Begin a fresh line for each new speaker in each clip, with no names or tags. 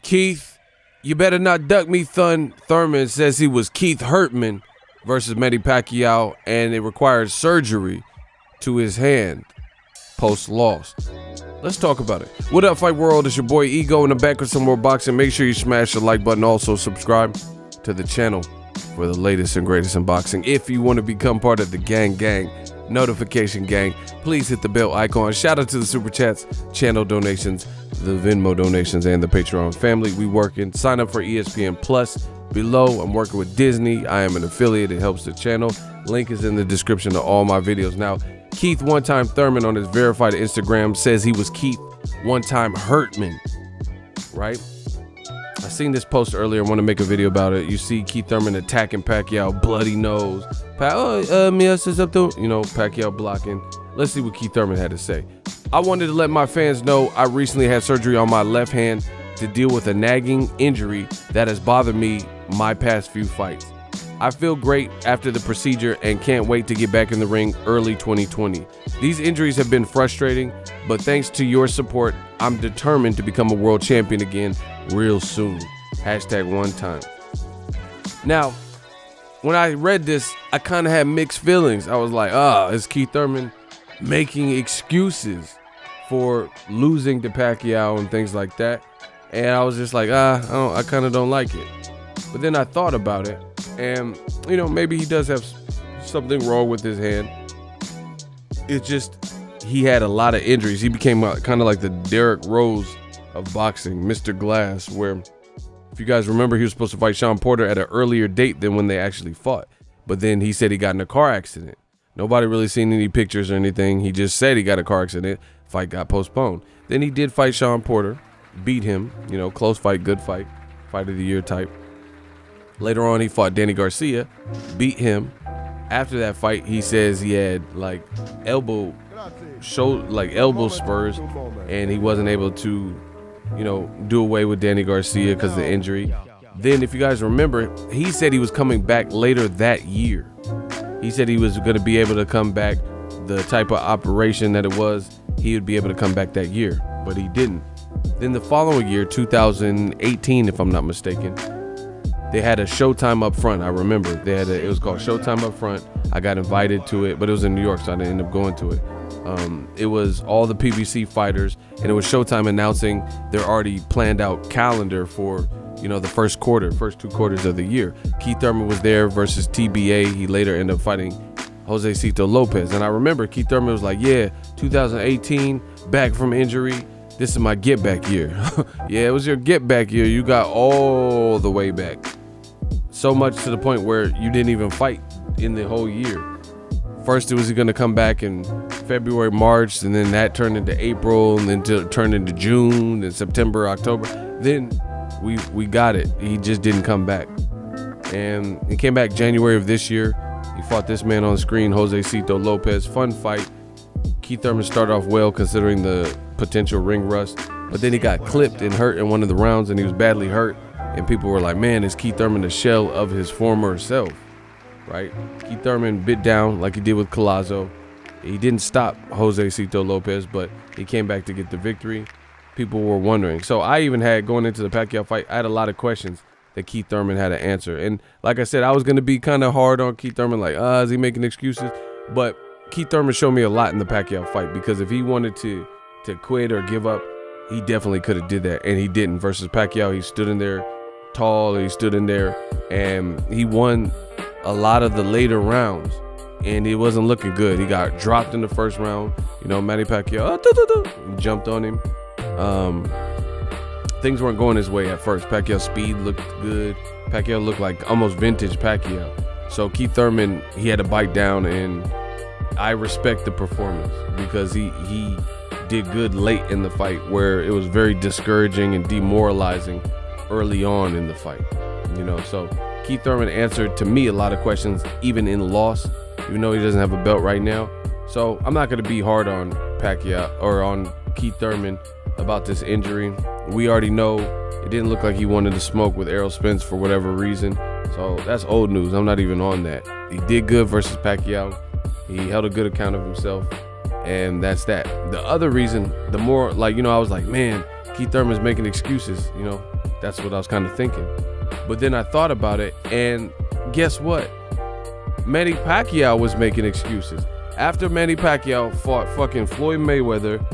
Keith, you better not duck me, Thurman says he was Keith Hurtman versus Manny Pacquiao, and it required surgery to his hand post-loss. Let's talk about it. What up, Fight World? It's your boy Ego in the back with some more boxing. Make sure you smash the like button. Also, subscribe to the channel for the latest and greatest in boxing. If you want to become part of the gang, notification gang, please hit the bell icon. Shout out to the super chats, channel donations, the Venmo donations, and the Patreon family. We working. Sign up for ESPN Plus below. I'm working with Disney. I am an affiliate. It helps the channel. Link is in the description of all my videos. Now, Keith One Time Thurman on his verified Instagram says he was Keith One Time Hurtman, right? I seen this post earlier. I want to make a video about it. You see Keith Thurman attacking Pacquiao, bloody nose. Pacquiao blocking. Let's see what Keith Thurman had to say. I wanted to let my fans know I recently had surgery on my left hand to deal with a nagging injury that has bothered me my past few fights. I feel great after the procedure and can't wait to get back in the ring early 2020. These injuries have been frustrating, but thanks to your support, I'm determined to become a world champion again real soon. #1time. Now, when I read this, I kind of had mixed feelings. I was like, is Keith Thurman making excuses for losing to Pacquiao and things like that? And I was just like, I kind of don't like it. But then I thought about it, and maybe he does have something wrong with his hand. It's just he had a lot of injuries. He became kind of like the Derrick Rose of boxing, Mr. Glass, where, if you guys remember, he was supposed to fight Sean Porter at an earlier date than when they actually fought. But then he said he got in a car accident. Nobody really seen any pictures or anything. He just said he got a car accident. Fight got postponed. Then he did fight Sean Porter, beat him, close fight, good fight, fight of the year type. Later on, he fought Danny Garcia, beat him. After that fight, he says he had elbow spurs, and he wasn't able to, do away with Danny Garcia because of the injury. Then, if you guys remember, he said he was coming back later that year. He said he was going to be able to come back. The type of operation that it was, he would be able to come back that year, but he didn't. Then the following year, 2018, if I'm not mistaken, they had a Showtime up front. I remember it was called Showtime up front. I got invited to it, but it was in New York, so I didn't end up going to it. It was all the PBC fighters, and it was Showtime announcing their already planned out calendar for, the first two quarters of the year. Keith Thurman was there versus TBA. He later ended up fighting Jose Cito Lopez. And I remember Keith Thurman was like, 2018, back from injury. This is my get back year. Yeah, it was your get back year. You got all the way back. So much to the point where you didn't even fight in the whole year. First, it was going to come back in February, March, and then that turned into April, and then turned into June, and September, October. Then we got it. He just didn't come back. And he came back January of this year. He fought this man on the screen, Jose Cito Lopez. Fun fight. Keith Thurman started off well considering the potential ring rust, but then he got clipped and hurt in one of the rounds, and he was badly hurt. And people were like, man, is Keith Thurman a shell of his former self, right? Keith Thurman bit down like he did with Collazo. He didn't stop Jose Cito Lopez, but he came back to get the victory. People were wondering. So I even had, going into the Pacquiao fight, I had a lot of questions that Keith Thurman had to answer. And like I said, I was going to be kind of hard on Keith Thurman, like, is he making excuses? But Keith Thurman showed me a lot in the Pacquiao fight, because if he wanted to quit or give up, he definitely could have did that, and he didn't. Versus Pacquiao, he stood in there tall, he stood in there, and he won a lot of the later rounds, and it wasn't looking good. He got dropped in the first round. Manny Pacquiao jumped on him. Things weren't going his way at first. Pacquiao's speed looked good. Pacquiao looked like almost vintage Pacquiao. So Keith Thurman, he had to bite down, and I respect the performance, because he did good late in the fight, where it was very discouraging and demoralizing early on in the fight. So Keith Thurman answered, to me, a lot of questions, even in loss, even though he doesn't have a belt right now. So I'm not going to be hard on Pacquiao or on Keith Thurman about this injury. We already know it didn't look like he wanted to smoke with Errol Spence for whatever reason. So that's old news. I'm not even on that. He did good versus Pacquiao. He held a good account of himself. And that's that. The other reason, the more like, I was like, man, Keith Thurman's making excuses. That's what I was kind of thinking. But then I thought about it, and guess what? Manny Pacquiao was making excuses. After Manny Pacquiao fought fucking Floyd Mayweather,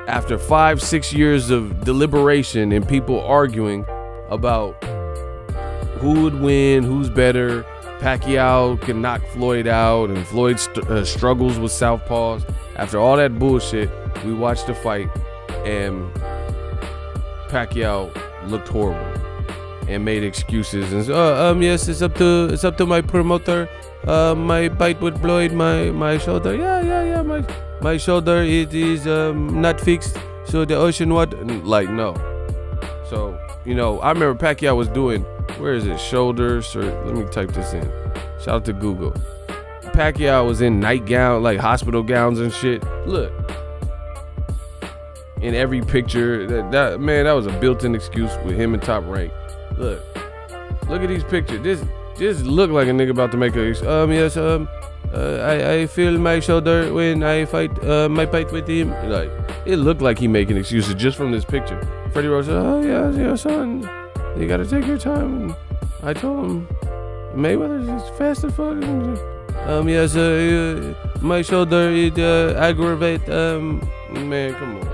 after 5-6 years of deliberation and people arguing about who would win, who's better, Pacquiao can knock Floyd out, and Floyd struggles with southpaws. After all that bullshit, we watched the fight, and Pacquiao looked horrible and made excuses and yes, it's up to my promoter. My fight with Floyd, my shoulder, yeah, my shoulder it is not fixed, so the ocean water, like, no. So I remember Pacquiao was doing, where is it, shoulders, or let me type this in. Shout out to Google. Pacquiao was in nightgown, like hospital gowns and shit. Look, in every picture, that was a built-in excuse with him and Top Rank. Look at these pictures. This look like a nigga about to make a yes, I feel my shoulder when I fight my fight with him. Like, it looked like he making excuses just from this picture. Freddie Rose said, oh yeah, son, you gotta take your time. And I told him Mayweather's just fast as fuck. Yes, my shoulder it aggravate. Man, come on.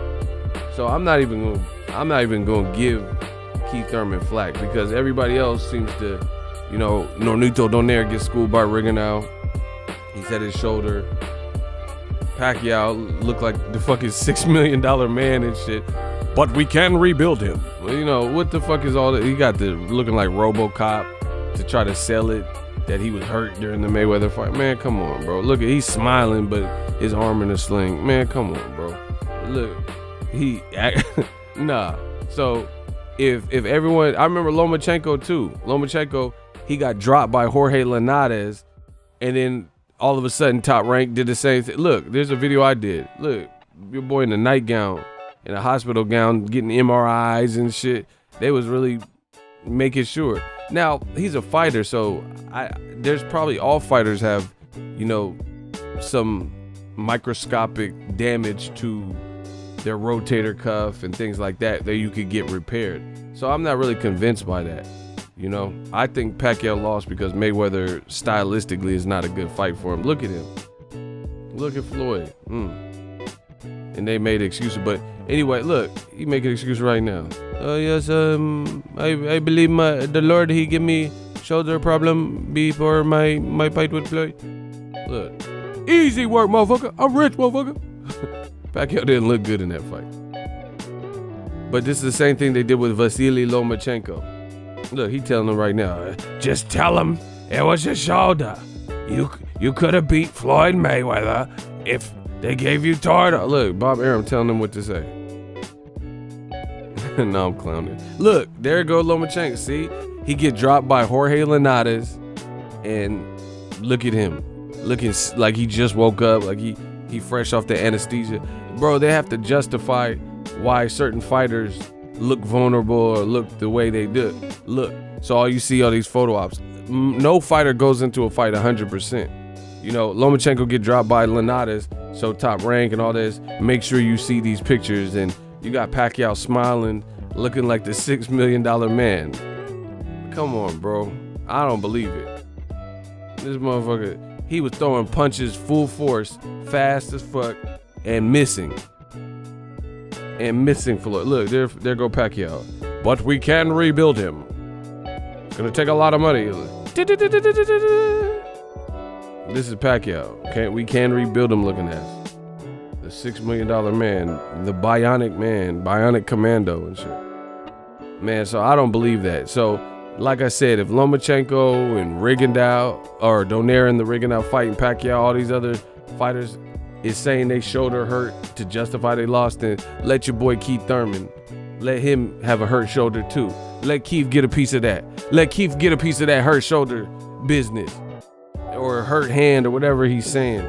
So I'm not even gonna give Keith Thurman flack, because everybody else seems to, Nonito Donaire gets schooled by Rigondeaux. He's at his shoulder. Pacquiao looked like the fucking $6 million man and shit. But we can rebuild him. Well, what the fuck is all that? He got the looking like RoboCop to try to sell it that he was hurt during the Mayweather fight. Man, come on, bro. Look, he's smiling, but his arm in a sling. Man, come on, bro. Look, nah. So if everyone, I remember Lomachenko too. Lomachenko, he got dropped by Jorge Linares, and then all of a sudden Top Rank did the same thing. Look, there's a video I did. Look, your boy in a nightgown, in a hospital gown, getting MRIs and shit. They was really making sure. Now, he's a fighter, so there's probably, all fighters have, some microscopic damage to their rotator cuff and things like that you could get repaired. So I'm not really convinced by that. I think Pacquiao lost because Mayweather stylistically is not a good fight for him. Look at him. Look at Floyd. And they made excuses, but anyway, look, he making an excuse right now. Yes, I believe the Lord, he give me shoulder problem before my fight with Floyd. Look, easy work, motherfucker. I'm rich, motherfucker. Pacquiao didn't look good in that fight. But this is the same thing they did with Vasyl Lomachenko. Look, he telling them right now, just tell him it was your shoulder. You could have beat Floyd Mayweather if they gave you tartar. Look, Bob Arum telling them what to say. No, I'm clowning. Look, there go Lomachenko. See, he get dropped by Jorge Linares, and look at him, looking like he just woke up, like he fresh off the anesthesia. Bro, they have to justify why certain fighters look vulnerable or look the way they do. Look, so all you see all these photo ops. No fighter goes into a fight 100%. Lomachenko get dropped by Linares, so Top Rank and all this. Make sure you see these pictures, and you got Pacquiao smiling, looking like the $6 million man. Come on, bro. I don't believe it. This motherfucker, he was throwing punches full force, fast as fuck, and missing. Floyd. Look, there go Pacquiao. But we can rebuild him. It's gonna take a lot of money. This is Pacquiao. We can rebuild him looking at. The $6 million man, the bionic commando and shit. Man, so I don't believe that. So, like I said, if Lomachenko and Rigondeaux, or Donaire and the Rigondeaux fighting Pacquiao, all these other fighters is saying they shoulder hurt to justify they lost, then let your boy Keith Thurman, let him have a hurt shoulder too. Let Keith get a piece of that. Let Keith get a piece of that hurt shoulder business, or hurt hand, or whatever he's saying.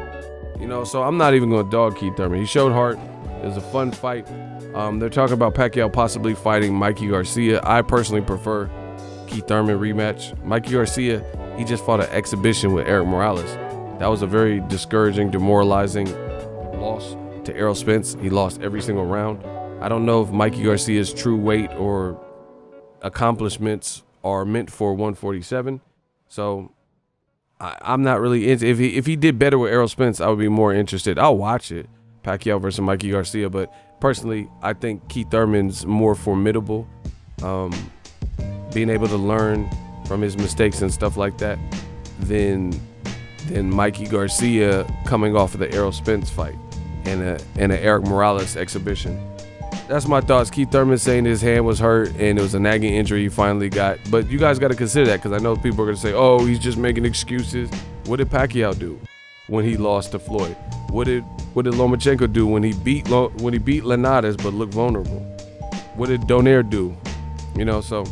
So I'm not even gonna dog Keith Thurman. He showed heart. It was a fun fight. They're talking about Pacquiao possibly fighting Mikey Garcia. I personally prefer Keith Thurman rematch. Mikey Garcia, he just fought an exhibition with Eric Morales. That was a very discouraging, demoralizing loss to Errol Spence. He lost every single round. I don't know if Mikey Garcia's true weight or accomplishments are meant for 147. So I'm not really into. If he did better with Errol Spence, I would be more interested. I'll watch it, Pacquiao versus Mikey Garcia. But personally, I think Keith Thurman's more formidable. Being able to learn from his mistakes and stuff like that than Mikey Garcia coming off of the Errol Spence fight and an Eric Morales exhibition. That's my thoughts. Keith Thurman saying his hand was hurt and it was a nagging injury he finally got. But you guys got to consider that, because I know people are going to say, oh, he's just making excuses. What did Pacquiao do when he lost to Floyd? What did Lomachenko do when he beat Linares but looked vulnerable? What did Donaire do? So,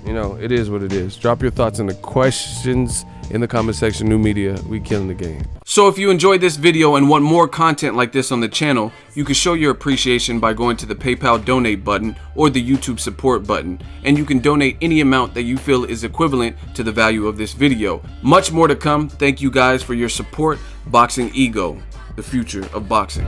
it is what it is. Drop your thoughts in the questions in the comment section. New media, we killing the game.
So if you enjoyed this video and want more content like this on the channel, you can show your appreciation by going to the PayPal donate button or the YouTube support button, and you can donate any amount that you feel is equivalent to the value of this video. Much more to come. Thank you guys for your support. Boxing Ego, the future of boxing.